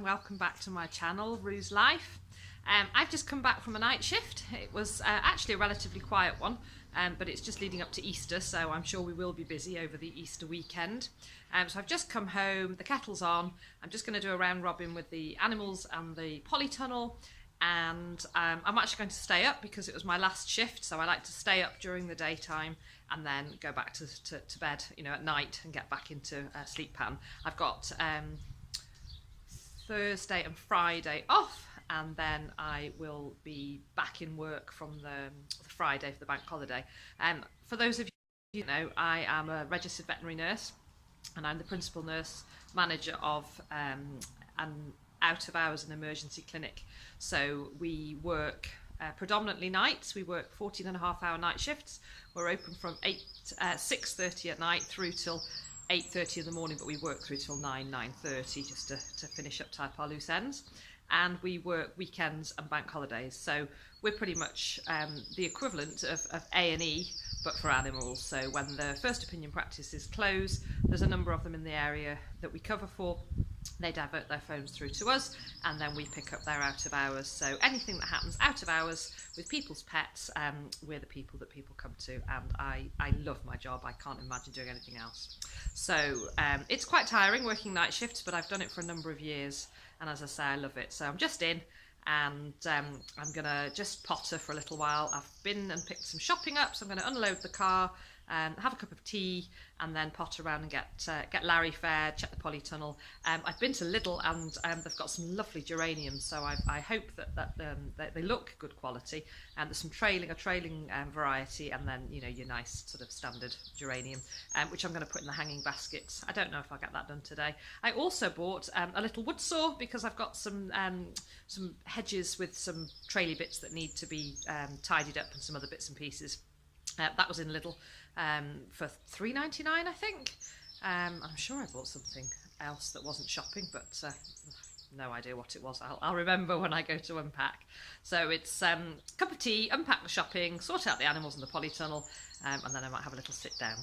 Welcome back to my channel, Rue's Life. I've just come back from a night shift. It was actually a relatively quiet one, but it's just leading up to Easter, so I'm sure we will be busy over the Easter weekend. So I've just come home, the kettle's on. I'm just going to do a round robin with the animals and the polytunnel, and I'm actually going to stay up because it was my last shift, so I like to stay up during the daytime and then go back to bed, you know, at night and get back into sleep pattern. I've got Thursday and Friday off, and then I will be back in work from the Friday for the bank holiday. For those of you who know, I am a registered veterinary nurse, and I'm the principal nurse manager of an out of hours and emergency clinic. So we work predominantly nights. We work 14.5-hour night shifts. We're open from 6:30 at night through till 8:30 in the morning, but we work through till 9:30 just to finish up, type our loose ends. And we work weekends and bank holidays, so we're pretty much the equivalent of A&E, but for animals. So when the first opinion practices close, there's a number of them in the area that we cover for. They divert their phones through to us, and then we pick up their out of hours. So anything that happens out of hours with people's pets, we're the people that people come to, and I love my job. I can't imagine doing anything else. So it's quite tiring working night shifts, but I've done it for a number of years, and as I say, I love it. So I'm just in, and I'm gonna just potter for a little while. I've been and picked some shopping up, so I'm gonna unload the car, have a cup of tea, and then potter around and get Larry fed, check the polytunnel. I've been to Lidl, and they've got some lovely geraniums, so I hope that they look good quality. And there's some trailing variety, and then, you know, your nice sort of standard geranium, which I'm going to put in the hanging baskets. I don't know if I'll get that done today. I also bought a little wood saw because I've got some hedges with some traily bits that need to be tidied up, and some other bits and pieces. That was in Lidl for £3.99, I think. I'm sure I bought something else that wasn't shopping, but no idea what it was. I'll remember when I go to unpack. So it's cup of tea, unpack the shopping, sort out the animals and the polytunnel, and then I might have a little sit down.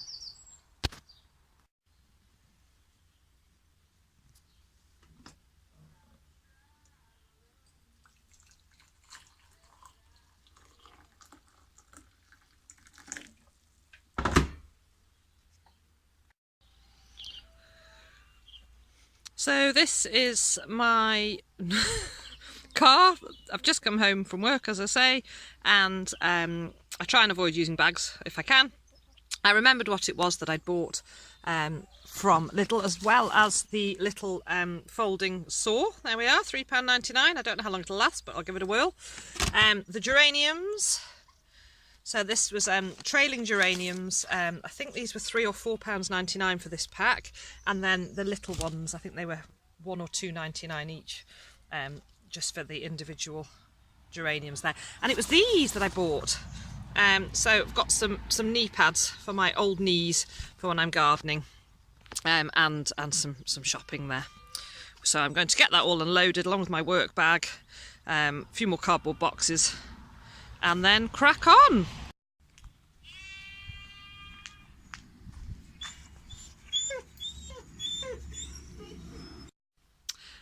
So this is my car. I've just come home from work, as I say, and I try and avoid using bags if I can. I remembered what it was that I'd bought from Lidl, as well as the little folding saw. There we are, £3.99. I don't know how long it'll last, but I'll give it a whirl. The geraniums. So this was trailing geraniums. I think these were £3 or £4.99 for this pack, and then the little ones, I think they were £1 or £2.99 each, just for the individual geraniums there. And it was these that I bought. So I've got some knee pads for my old knees for when I'm gardening, and some shopping there. So I'm going to get that all unloaded along with my work bag, a few more cardboard boxes, and then crack on.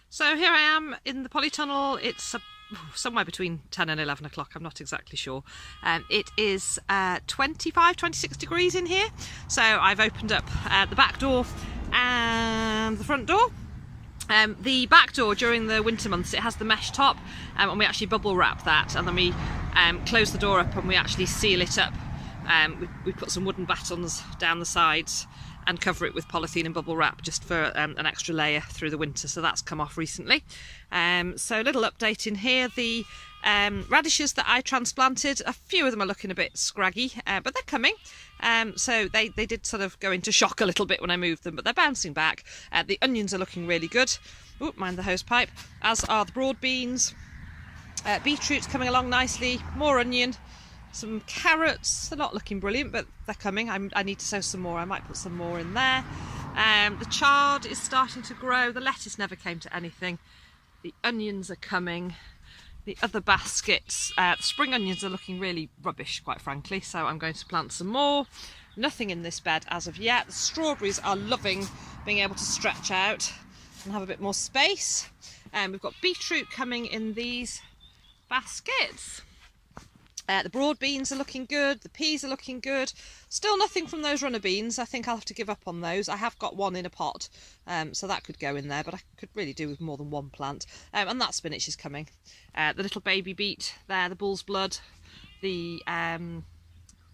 So here I am in the polytunnel. It's somewhere between 10 and 11 o'clock, I'm not exactly sure. It is 25, 26 degrees in here, so I've opened up the back door and the front door. The back door during the winter months, it has the mesh top, and we actually bubble wrap that, and then we close the door up and we actually seal it up. We put some wooden battens down the sides and cover it with polythene and bubble wrap just for an extra layer through the winter, so that's come off recently. So a little update in here. The radishes that I transplanted, a few of them are looking a bit scraggy, but they're coming. So they did sort of go into shock a little bit when I moved them, but they're bouncing back. The onions are looking really good. Oh, mind the hose pipe. As are the broad beans. Beetroot's coming along nicely. More onion. Some carrots. They're not looking brilliant, but they're coming. I need to sow some more. I might put some more in there. The chard is starting to grow. The lettuce never came to anything. The onions are coming. The other baskets, the spring onions are looking really rubbish, quite frankly, so I'm going to plant some more. Nothing in this bed as of yet. The strawberries are loving being able to stretch out and have a bit more space. We've got beetroot coming in these baskets. The broad beans are looking good, the peas are looking good. Still nothing from those runner beans. I think I'll have to give up on those. I have got one in a pot, so that could go in there, but I could really do with more than one plant. And that spinach is coming. The little baby beet there, the bull's blood, the,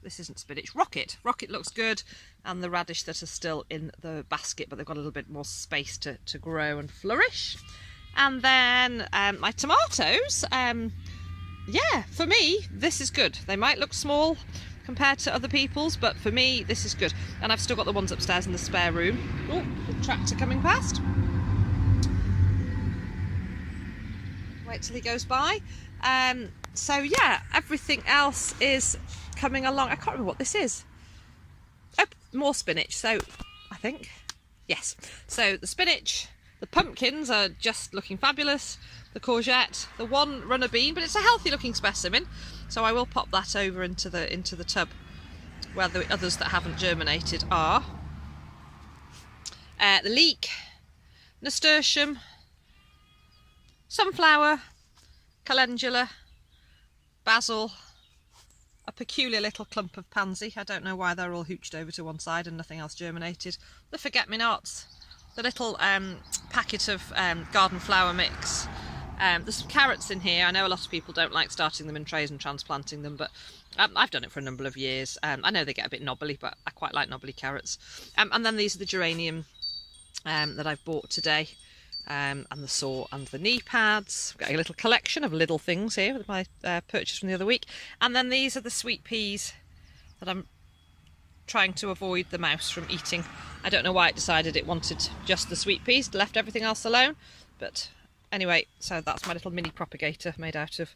this isn't spinach, rocket. Rocket looks good, and the radish that are still in the basket, but they've got a little bit more space to grow and flourish. And then my tomatoes, yeah, for me, this is good. They might look small compared to other people's, but for me, this is good. And I've still got the ones upstairs in the spare room. Oh, the tractor coming past. Wait till he goes by. So yeah, everything else is coming along. I can't remember what this is. Oh, more spinach. So I think, yes. So the spinach, the pumpkins are just looking fabulous. The courgette, the one runner bean, but it's a healthy looking specimen, so I will pop that over into the tub where the others that haven't germinated are. The leek, nasturtium, sunflower, calendula, basil, a peculiar little clump of pansy. I don't know why they're all hooched over to one side and nothing else germinated. The forget-me-nots, the little packet of garden flower mix. There's some carrots in here. I know a lot of people don't like starting them in trays and transplanting them, but I've done it for a number of years. I know they get a bit knobbly, but I quite like knobbly carrots. And then these are the geranium that I've bought today, and the saw and the knee pads. I've got a little collection of Lidl things here with my purchase from the other week. And then these are the sweet peas that I'm trying to avoid the mouse from eating. I don't know why it decided it wanted just the sweet peas, left everything else alone, but anyway, so that's my little mini propagator made out of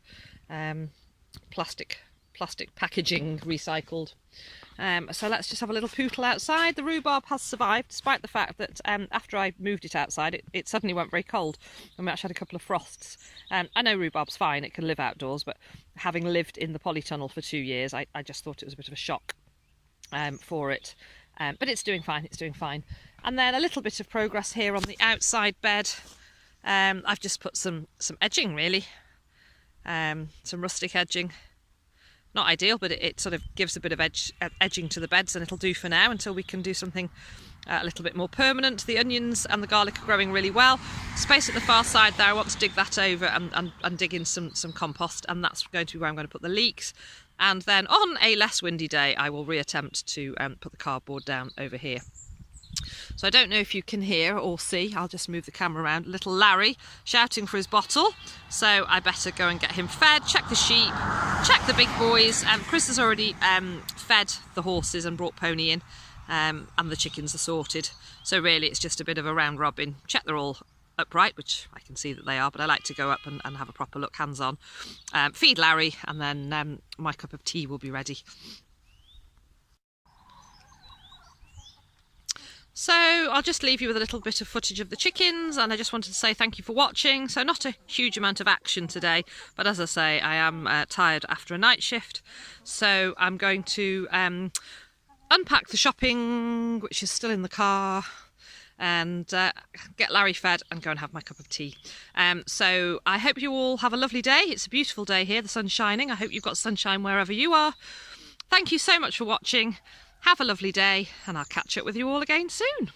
plastic packaging, recycled. So let's just have a little pootle outside. The rhubarb has survived, despite the fact that after I moved it outside, it suddenly went very cold, and we actually had a couple of frosts. I know rhubarb's fine, it can live outdoors, but having lived in the polytunnel for 2 years, I just thought it was a bit of a shock for it. But it's doing fine, it's doing fine. And then a little bit of progress here on the outside bed. I've just put some edging, really, some rustic edging. Not ideal, but it sort of gives a bit of edging to the beds, and it'll do for now until we can do something a little bit more permanent. The onions and the garlic are growing really well. Space at the far side there, I want to dig that over and dig in some compost, and that's going to be where I'm going to put the leeks. And then on a less windy day, I will reattempt to put the cardboard down over here. So I don't know if you can hear or see, I'll just move the camera around, little Larry shouting for his bottle, so I better go and get him fed, check the sheep, check the big boys. Chris has already fed the horses and brought Pony in, and the chickens are sorted, so really it's just a bit of a round robin, check they're all upright, which I can see that they are, but I like to go up and have a proper look, hands on, feed Larry, and then my cup of tea will be ready. So I'll just leave you with a little bit of footage of the chickens, and I just wanted to say thank you for watching. So not a huge amount of action today, but as I say, I am tired after a night shift, so I'm going to unpack the shopping, which is still in the car, and get Larry fed and go and have my cup of tea. So I hope you all have a lovely day. It's a beautiful day here, the sun's shining. I hope you've got sunshine wherever you are. Thank you so much for watching. Have a lovely day, and I'll catch up with you all again soon.